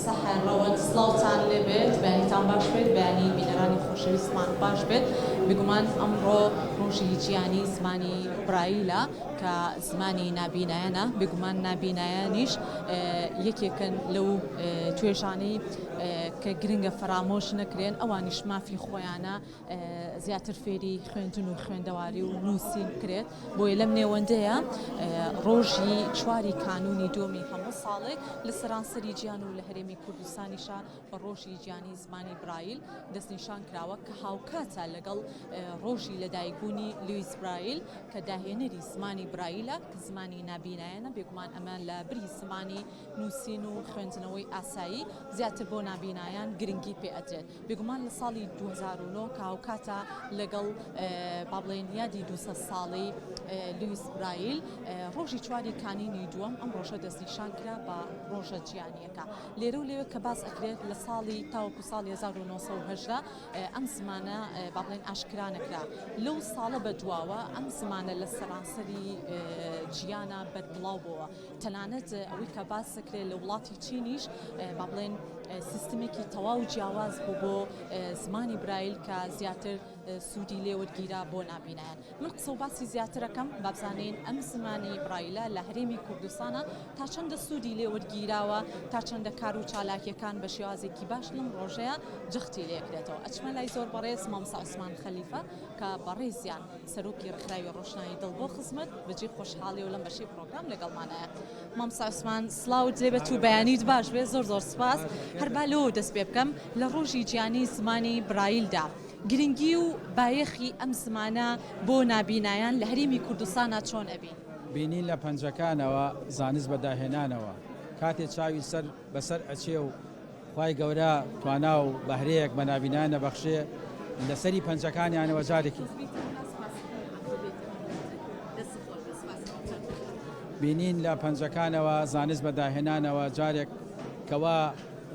سەحر ڕەوەند سڵاوتان لێبێت بەیانیتان باش بێت بەیانی بینەرانی خۆشەویستمان باش بێت بگومان ئەمڕۆ ڕۆژی گیانی زمانی برایلە کە زمانی نابینایانە بگومان نابینایانیش یەکێکن لەو توێژانەی کە گرنگە فرامۆش نەکرێن ئەوانیش مافی خۆیانە زیاتر فێری خوێندن و خوێندەواری و نووسین بکرێت بۆیە لەم نێوەندەیە ڕۆژی چواری کانونی دۆمی هەموو ساڵێک لە سەرانسەری گیان و لە هەرێمی کوردستانیشا بە ڕۆژی گیانی زمانی برایل دەستنیشان کراوە کە هاوکاتە لەگەڵ ڕۆژی لەدایکبوونی لویس برایل کە داهێنەری زمانی برایلە کە زمانی نابینایانە بێگومان ئەمان لە بری زمانی نووسین و خوێندنەوەی ئاسایی زیاتر بۆ نابینایان گرنگی پێ ئەدرێت بێگومان لە ساڵی 2009 کە هاوکاتە لەگەڵ با بڵێن یادی 200 ساڵی لویس برایل ڕۆژی چواری کانینی دووەم ئەم ڕۆژە دەستنیشان کرا بە ڕۆژە گیانیەکە لێرە و لێوە کە باس ئەکرێت لە ساڵی تاوەکو ساڵی 1970 ئەم زمانە با بڵێن ئاشکرا نەکرا لەو ساڵە بەدواوە ئەم زمانە لە سەرانسەری گیانە بەربڵاو بووە تەنانەت ئەوەی کە باس ئەکرێت لە وڵاتی چینیش با بڵێن سیستمێکی تەواو جیاواز بوو بۆ زمانی برایل کە زیاتر سوودی لێوەرگیرا بۆ نابینایان من قسە و باسی زیاترەکەم بابزانین ئەم زمانی برایلە لە هەرێمی کوردستانە تا چەندە سوودی لێوەرگیراوە تا چەندە کار و چالاکیەکان بە شێوازێکی باش لەم ڕۆژەیە جەختی لێکرێتەوە ئەچمە لای زۆر بەڕێز مامۆستا عوسمان خەلیفە کە بەڕێزیان سەرۆکی ڕخراوی ڕۆشنایی دڵ بۆ خزمەت بەجێ خۆشحاڵی و لەم بەشەی پرۆگرام لەگەڵمانایە مامۆستا عوسمان سڵاوت لێبێت و بەیانیت باش بێت زۆر زۆر سپاس هەر با لەوە دەست پێ بکەم لە ڕۆژی گیانی زمانی برایلدا گرنگی و بایەخی ئەم زمانە بۆ نابینایان لە هەرێمی کوردستانە چۆن ئەبین بینین لە پەنجەکانەوە زانست بەداهێنانەوە کاتێک چاوی سەر بەسەر ئەچێ و خوای گەورە توانا و بەهرەیەک بە نابینایان نەبەخشێ لەسەری پەنجەکانیانەوە جارێکی بینین لە پەنجەکانەوە زانست بەداهێنانەوە جارێک کەوا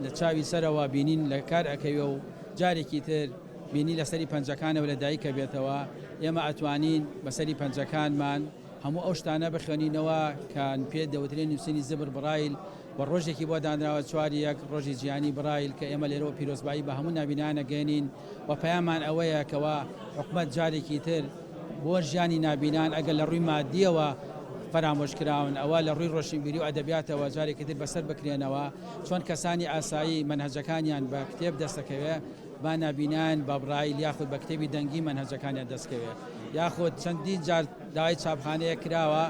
لە چاوی سەرەوە بینین لە کار ئەکەوێ و جارێکی تر بینی لەسەری پەنجەکانەوە لە دایکە بێتەوە ئێمە ئەتوانین بەسەری پەنجەکانمان هەموو ئەو شتانە بخوێنینەوە کە پێ دەوترێن نووسینی زبر برایل بە ڕۆژێکی بۆ دانراوە چواری یەک ڕۆژی گیانی برایل کە ئێمە لێرەوە پیرۆزبایی بە هەموو نابینانە گەێنین و پەیامان ئەوەیە کەوا حکومەت جارێکی تر بۆ ژیانی نابینان ئەگەر لە ڕووی مادیەوە فرامۆشکراون ئەوە لە ڕووی ڕۆشنبیری و ئەدەبیاتەوە جارێکی تر بەسەر بکرێنەوە چۆن کەسانی ئاسایی منهەجەکانیان بە کتێب دەستەکەوێ با نابینان بە برایل یاخود بە کتێبی دەنگی منهەجەکانیان دەستکەوێت یاخود چەندین جار داوای چاپخانەیە کراوە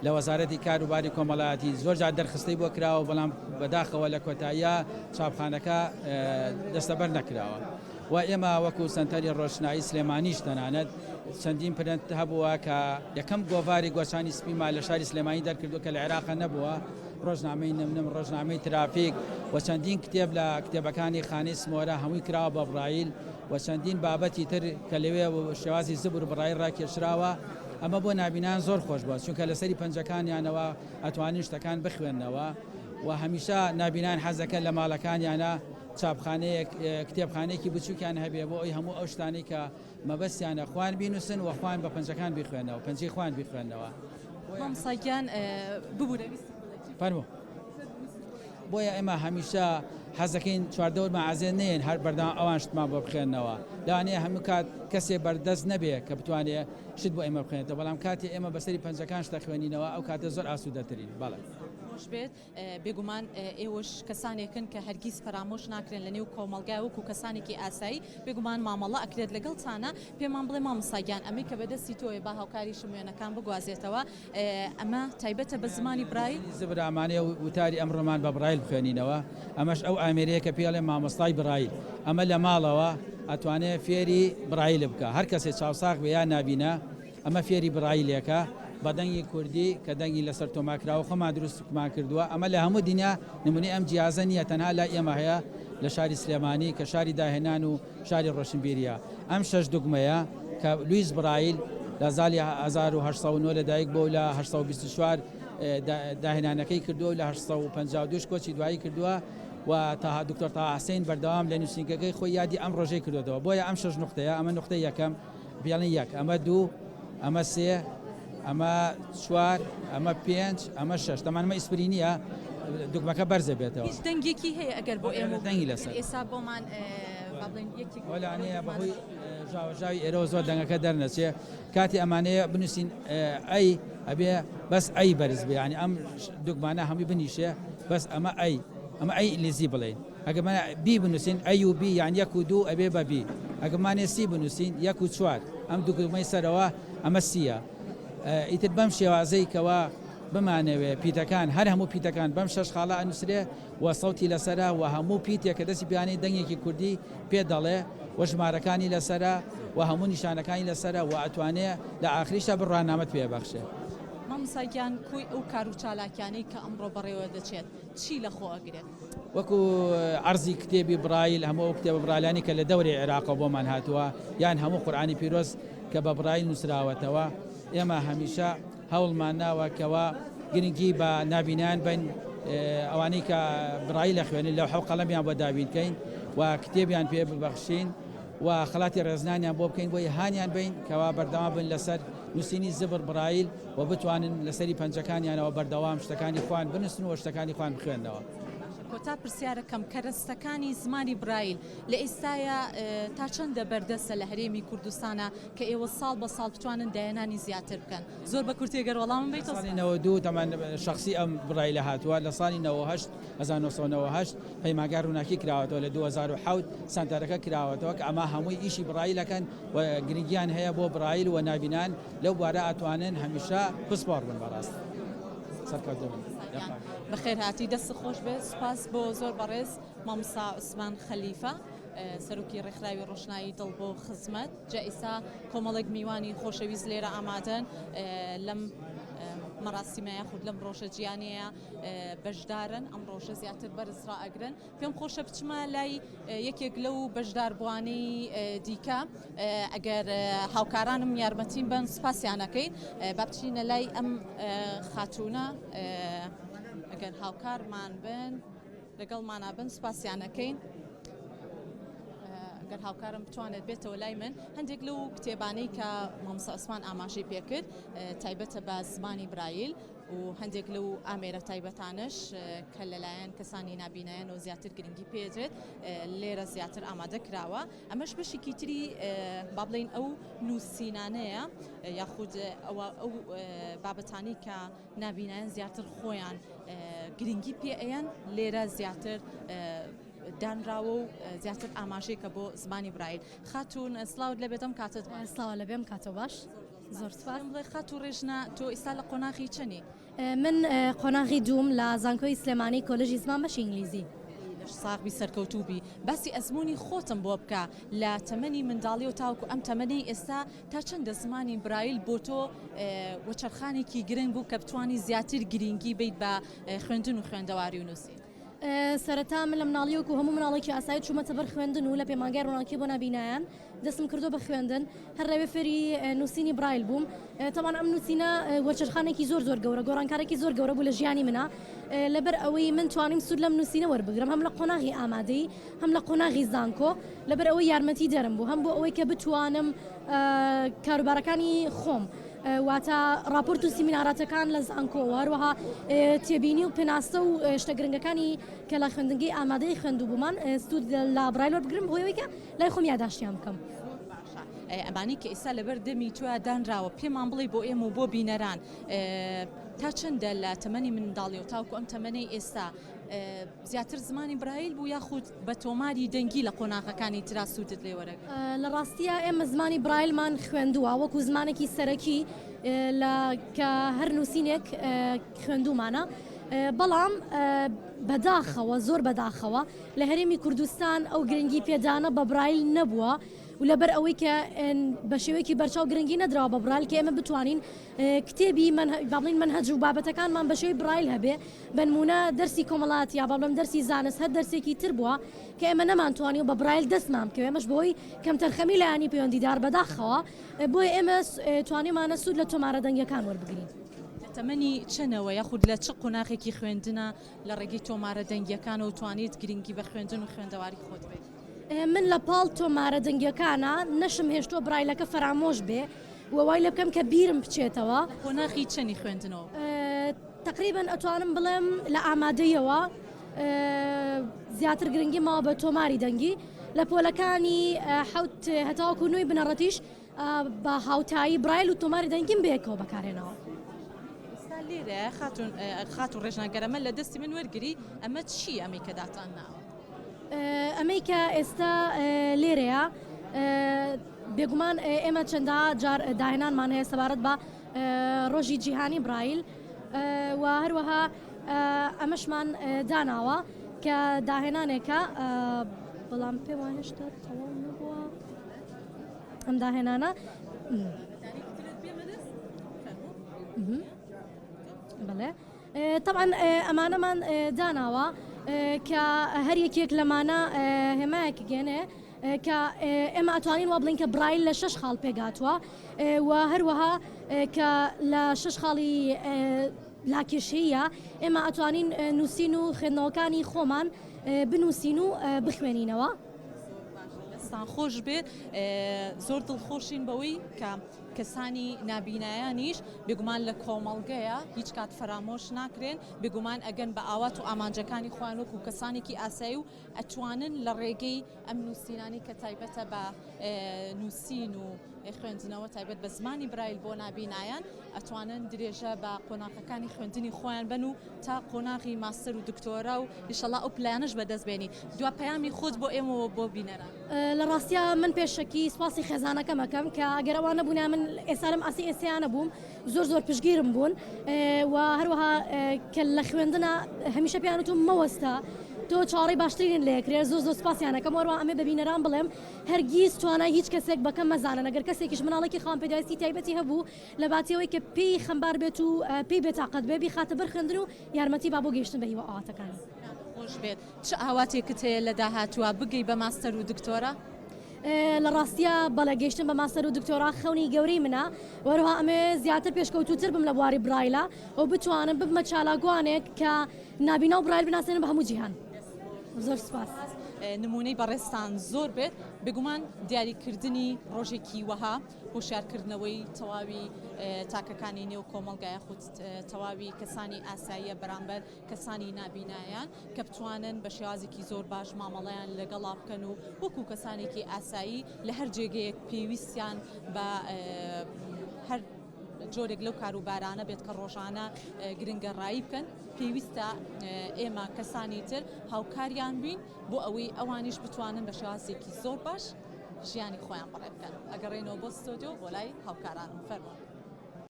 لە وەزارەتی کاروباری کۆمەڵایەتی زۆر جار دەرخستەی بۆ کراوە بەڵام بەداخەوە لە کۆتاییە چاپخانەکە دەستەبەر نەکراوە و ئێمە وەکو سنتەری ڕۆشنایی سلێمانیش تەنانەت چەندین پرنت هەبووە کە یەکەم گۆڤاری گۆچانی سپیمان لە شاری سلێمانی دەرکردو کە لە عێراق نەبووە ڕۆژنامەی نمنم ڕۆژنامەی ترافیک و چەندین کتێب لە کتێبەکانی خانەی سمۆرە هەمووی کراوە بە برایل و چەندین بابەتی تر کە لەوێ شێوازی زبر برایل ڕاکێشراوە ئەمە بۆ نابینان زۆر خۆش بووە چونکە لەسەری پەنجەکانیانەوە ئەتوانین شتەکان بخوێننەوە و هەمیشە نابینان حەزەکەن لە ماڵەکانیانە چاپخانەیەک کتێبخانەیەکی بچووکیان هەبێ بۆ ئەوی هەموو ئەو شتانەی کە مەبەستیانە خوان بینوسن و خوان بە پەنجەکان بیخوێنەوە پەنجەی خوان بیخوێنەوە مامۆستاگیان ببوورە فەرموو بۆیە ئێمە هەمیشە حەزەکەین چواردەوە مەعازێن نێن هەر بەردام ئەوان شتمان بۆ بخێنەوە لەوانەیە هەموو کات کەسێ بەردەست نەبێ کە بتوانێت شت بۆ ئێمە بخێنێتەوە بەڵام کاتی ئێمە بەسەری پەنجەکان شتە خوێنینەوە ئەو کاتە زۆر ئاسوودەترین بەڵێ خۆش بێت بێگومان ئێوەش کەسانێکن کە هەرگیز فرامۆش ناکرێن لە نێو کۆمەلگای وەکو کەسانێکی ئاسایی بێگومان مامەڵە ئەکرێت لەگەڵ چانە پێمان بڵێ مامۆستاگیان ئەمەی کە بەدەستی تۆیە با هاوکاری شمێنەکان بگوازێتەوە ئەمە تایبەتە بە زمانی برایل زبرامانەیە وتاری ئەمڕۆمان بە برایل بخوێنینەوە ئەمەش ئەو ئامێرەیە کە پێڵێ مامۆستای برایل ئەمە لە ماڵەوە ئەتوانێت فێری برایل بکە هەر کەسێک چاوساق بە یا نابینە ئەمە فێری برایلێکە بەدەنگی کوردی کە دەنگی لەسەر تۆماکراوە خۆمان دروستمان کردووە ئەمە لە هەموو دنیا نمونەی ئەم جیازە نیە تەنها لای ئێمە هەیە لە شاری سلێمانی کە شاری داهێنان و شاری ڕۆشنبیریە ئەم شەش دوگمەیە کە لویس برایل لە زالی 1970 لەدایک بۆ لە 1924 داهێنانەکەی کردووە و لە 1952 کۆچی دوایی کردووە و تا دکتۆر تاها حسین بەردەوام لە نووسینگەکەی خۆی یادی ئەم ڕۆژەی کردوەوە بۆیە ئەم شەش نقطەیە ئەمە نقطەی یەکەم بیاڵین یەک ئەمە دوو ئەمە سێ ئەمە چوار ئەمە پێنج ئەمە شەش تەمانمە ئیسپری نییە دوگمەکە بەرزە بێتەوە هیچ دەنگێکی هەیە ئەگەر بۆ ئێمە دەنگی لەسەر ئێستا بۆمان با بڵێن یەکێک وەلانەیە بەهۆی ژاوەژاوی ئێرەوە زۆر دەنگەکە دەرنەچێ کاتی ئەمانەیە بنووسین ئەی ئەبێ بەس ئەی بەرز بێ ینی ئەم دوگمانە هەمووی بنیشێ بەس ئەمە ئەی ئینگلیزی بڵێن ئەگەمانە بی بنووسین ئەی و بی یان یەک و دوو ئەبێ بە بی ئەگەمانێ سی بنووسین یەک و چوار ئەم دوگمەی سەرەوە ئەمە سیە ئیتر بەم شێوازەی کەوا بمانەوێ پیتەکان هەر هەموو پیتەکان بەم شەش خاڵە ئەنووسرێ و سەوتی لەسرە و هەموو پیتێک کە دەستی بیانەی دەنگێکی کوردی پێ دەڵێ و ژمارەکانی لەسرە و هەموو نیشانەکانی لەسرە و ئەتوانێ لە ئاخریشە بڕانامەت پێبەخشێ مامۆستاگیان کوی ئەو کار و چالاکیانەی کە ئەمڕۆ بەڕێوە دەچێت چی لە خۆ ئەگرێت وەکو عەرزی کتێبی برایل هەموو کتێبە برایلانی کە لە دەوری عێراقەوە بۆمان هاتووە یان هەموو قورئانی پیرۆز کە بە برایل نووسراوەتەوە ئێمە هەمیشە هەوڵمان ناوەکەوە گرنگی بە نابینان بین ئەوانەی کە برایل لە خوێنین لەو حەو قەڵەمیان بۆ دابینکەین و کتێبیان پێ ببەخشین و خەڵاتی ڕێزنانیان بۆ بکەین بۆی هانیان بین کەوا بەردەوام بن لەسەر نووسینی زبر برایل و بتوانن لەسەری پەنجەکانیانەوە بەردەوام شتەکانی خوان بنووسن و شتەکانی خوان بخوێندەوە کۆتا پرسیارەکەم کە ڕستەکانی زمانی برایل لە ئێستاە تا چەندە بەردەستە لە هەرێمی کوردستانە کە ئێوە ساڵ بە ساڵ بتوانن دایانانی زیاتر بکەن زۆر بە کورتێگەر وەڵام بیت ساڵی 92 تەمان شخصی ئەم برایلە هاتووە لە ساڵی 98 1998 پەیمانگار ڕووناکی کراوەتەوە لە 2007 سانتارەکە کراوەتەوە کە ئەمە هەمووی ئیشی برایلەکەن و گرنگیان هەیە بۆ برایل و نابینان لەو بوارە ئەتوانن هەمیشە پسپۆڕ بن بەڕاست سەرکەوتە بن بەخێر هاتی دەست خۆش بێت سوپاس بۆ زۆر بەڕێز مامۆستا عوسمان خەلیفە سەرۆکی ڕێکخراوی ڕۆشنایی دڵ بۆ خزمەت جا ئێستا کۆمەڵێک میوانی خۆشەویست لێرە ئامادەن لەم مەراسیمەیە خود لەم ڕۆژە جیانەیە بەشدارن ئەم ڕۆژە زیاتر بەرزڕا ئەگرن پێم خۆشە بچمە لای یەکێک لەو بەشداربوانەی دیکە ئەگەر هاوکارانم یارمەتیم بن سپاسیانەکەین با بچینە لای ئەم خاتوونە ئەگەر هاوکارمان بن لەگەڵمانە بن سپاسیانەکەین ئەگەر هاوکارم بتوانێت بێتەوە لای من هەندێک لەو کتێبانەی کە مامۆستا عوسمان ئاماژەی پێکرد تایبەتە بە زمانی برایل و هەندێک لەو ئامێرە تایبەتانش کە لەلایەن کەسانی نابینایان و زیاتر گرنگی پێدرێت لێرە زیاتر ئامادە کراوە ئەمەش بەشێکی تری با بڵێن ئەو نووسینانەیە یاخود ئەو بابەتانی کە نابینایان زیاتر خۆیان گرنگی پێ ئەیان لێرە زیاتر دانراوە و زیاتر ئاماژەیەکە بۆ زمانی برایل خاتوون سلااوت لەبێتم کاتت سلااو لەبێم کاتە باش زۆر سپاس بڵێ خات و ڕێژنا تۆ ئێستا لە قۆناغی چەنی من قۆناغی دووم لە زانکۆی سلێمانی کۆلژی زمان بەشی ئینگلیزی ساغبی سەرکەوتوبی باسی ئەزمموی خۆتم بۆ بکە لە تەمەنی منداڵی و تاوکو ئەم تەمەنی ئێستا تا چەندە زمانی برایل بۆ تۆ وەچەرخانێکی گرنگ بوو کە بتوانی زیاتر گرنگی بیت بە خوێندن و خوێندەواری و نووسی سەرەتا من لە مناڵیوەکو هەموو مناڵێکی ئاسایی چوومەتە بەر خوێندن و لە پەیمانگای ڕۆناکی بۆ نابینایان دەستم کردو بە خوێندن هەر ڕێوێ فێری نووسینی برایل بووم تەمان ئەم نووسینە وەرچەرخانێکی زۆر گەورە گۆڕانکارێکی زۆر گەورە بوو لە ژیانی منە لەبەر ئەوەی من توانیم سوود لەم نووسینە وەربگرم هەم لە قۆناغی ئامادەی هەم لە قۆناغی زانکۆ لەبەر ئەوەی یارمەتی دەرم بوو هەم بۆ ئەوەی کە بتوانم کاروبارەکانی خۆم واتە راپۆرت و سیمیناراتەکان لە زانکۆ هەروەها تێبینی و پێناستە و شتە گرنگەکانی کە لە خوێندنگەی ئامادەی خوێندو بوومان سوود لە برایل وەربگرم بۆیەوەی کە لای خۆم یادداشتیان بکەم ئەمانی کە ئێستا لەبەر دەمی توە دانراوە پێمان بڵێ بۆ ئێمە و بۆ بینەران تا چەندە لە تەمەنی منداڵی و تاوکو ئەم تەمەنەی ئێستا زیاتر زمانی برایل بوو یاخود بە تۆماری دەنگی لە قۆناغەکانی ترا سوودت لێ وەرەگرت لە ڕاستیە ئێمە زمانی برایلمان خوێندووە وەکو زمانێکی سەرەکی کە هەر نووسینێک خوێندومانە بەڵام بەداخەوە زۆر بەداخەوە لە هەرێمی کوردستان ئەو گرنگی پێدانە بە برایل نەبووە و لەبەر ئەوەی کە بە شێوەیەکی بەرچاو گرنگی نەدراوە بە برایل کە ئێمە بتوانین کتێبی باڵین منهەج و بابەتەکانمان بە شێوەی برایل هەبێ بنمونە دەرسی کۆمەڵات یا باڵم دەرسی زانست هەر دەرسێکی تر بووە کە ئێمە نەمانتوانی و بە برایل دەستمان بکەوێ ئێمەش بۆی کەم تەرخەمی لایانی پەیوەندیدار بەداخەوە بۆی ئێمە توانیمانە سوود لە تۆمارە دەنگەکان وەربگرین تەمەنی چنەوە یاخود لە چ قۆناغێکی خوێندنە لە ڕێگەی تۆمارە دەنگیەکانە و توانیت گرنگی بە خوێندن و خوێندەواری خۆت بێت من لە پاڵ تۆمارە دەنگیەکانە نەشم هێشتۆ برایلەکە فەرامۆش بێ وەوای لە بکەم کە بیرم بچێتەوە قۆناغی چەنی خوێندنەوە تقریبا ئەتوانم بڵێم لە ئامادەیەوە زیاتر گرنگی ماوە بە تۆماری دەنگی لە پۆلەکانی حوت هەتاوەکو نوێی بنەڕەتیش بە هاوتایی برایل و تۆماری دەنگیم بەیەکەوە بەکارێنەوە. لێرە خاتون ڕێژناگەرەمە لە دەستی من وەرگری ئەمە چی ئەمەی کە داتان ناوە؟ ئەمەی کە ئێستا لێرەیە بێگومان ئێمە چەندە جار داهێنانمان هەیە سەبارەت بە ڕۆژی جیهانی برایل و هەروەها ئەمەشمان داناوە کە داهێنانێکە بەڵام پێم وایە هێشتا تەواو نەبووە ئەم داهێنانە. بەڵێ طبعا ئەمانەمان داناوە کە هەر یەکێک لەمانە هێمایەک گێنێ کە ئێمە ئەتوانین وا بڵین کە برایل لە 6 خاڵ پێگاتووە و هەروەها کە لە 6 خاڵی لاکێشەیە ئێمە ئەتوانین نووسین و خوێندنەوەکانی خۆمان بنووسین و بخوێنینەوە. دەستان خۆش بێت زۆر دڵخۆشین بەوەی کە کەسانی نابینایانیش بێگومان لە کۆمەڵگەیە هیچ کات فەرامۆش ناکرێن بێگومان ئەگەن بە ئاوات و ئامانجەکانی خۆیان وەکو کەسانێکی ئاسایی و ئەتوانن لە ڕێگەی ئەم نووسینانی کە تایبەتە بە نووسین و خوێندنەوە تایبەت بە زمانی برایل بۆ نابینایان ئەتوانن درێژە بە قۆناغەکانی خوێندنی خۆیان بن و تا قۆناغی ماستەر و دکتۆرا و ئینشەڵا ئەو پلانش بەدەستبێنی. دوا پەیامی خۆت بۆ ئێمەوە بۆ بینەران. لە ڕاستیە من پێشەکی سپاسی خێزانەکەمەکەم کە ئەگەر ئەوانە بوونا من ئێسارم ئاسی ئێسیانە بووم زۆر پشگیرم بوون و هەروەها کە لە خوێندنە هەمیشە پیانەتون مەوەستە تۆ چاڕی باشترین لێکرێت زۆر سپاسیانەکەم وەڕوا ئەمێ ببینەران بڵێم هەرگیز توانای هیچ کەسێک بەکەم مەزانن ئەگەر کەسێکیش مناڵێکی خام پێداویستی تایبەتی هەبوو لە باتیەوەی کە پێی خەمبار بێت و پێی بێتاقەت بێ بیخاتە بەر خوێندن و یارمەتی با بۆ گەیشتن بە هیوە ئاواتەکانی. خۆش بێت چ ئاواتێکت هەیە لە داهاتووە بگەی بە ماستەر و دکتۆرا؟ لە ڕاستیە بەڵێ گەیشتن بە ماستەر و دکتۆرا خەونی گەورەی منە وەروها ئەمێ زیاتر پێشکەوتوتر بم لە بواری برایلە و بتوانم ببمە چالاگوانێک کە نابینا و برایل بناسێنن بە هەموو جیهان. زۆر سپاس. نمونەی بەڕێستان زۆر بێت بێگومان دیاریکردنی ڕۆژێکی وەها هۆشیارکردنەوەی تەواوی تاکەکانی نێو کۆمەڵگایە خود تەواوی کەسانی ئاساییە بەرامبەر کەسانی نابینایان کە بتوانن بە شێوازێکی زۆر باش مامەڵەیان لەگەڵا بکەن و وەکو کەسانێکی ئاسایی لە هەر جێگەیەک پێویستیان بە هەر جۆرێک لەو کاروبارانە بێت کە ڕۆژانە گرنگەڕایی بکەن پێویستە ئێمە کەسانی تر هاوکاریان بین بۆ ئەوەی ئەوانیش بتوانن بە شێوازێکی زۆر باش ژیانی خۆیان بەڕێ بکەن. ئەگەڕێنەوە بۆ ستۆدیۆ بۆ لای هاوکارانم فەرموو.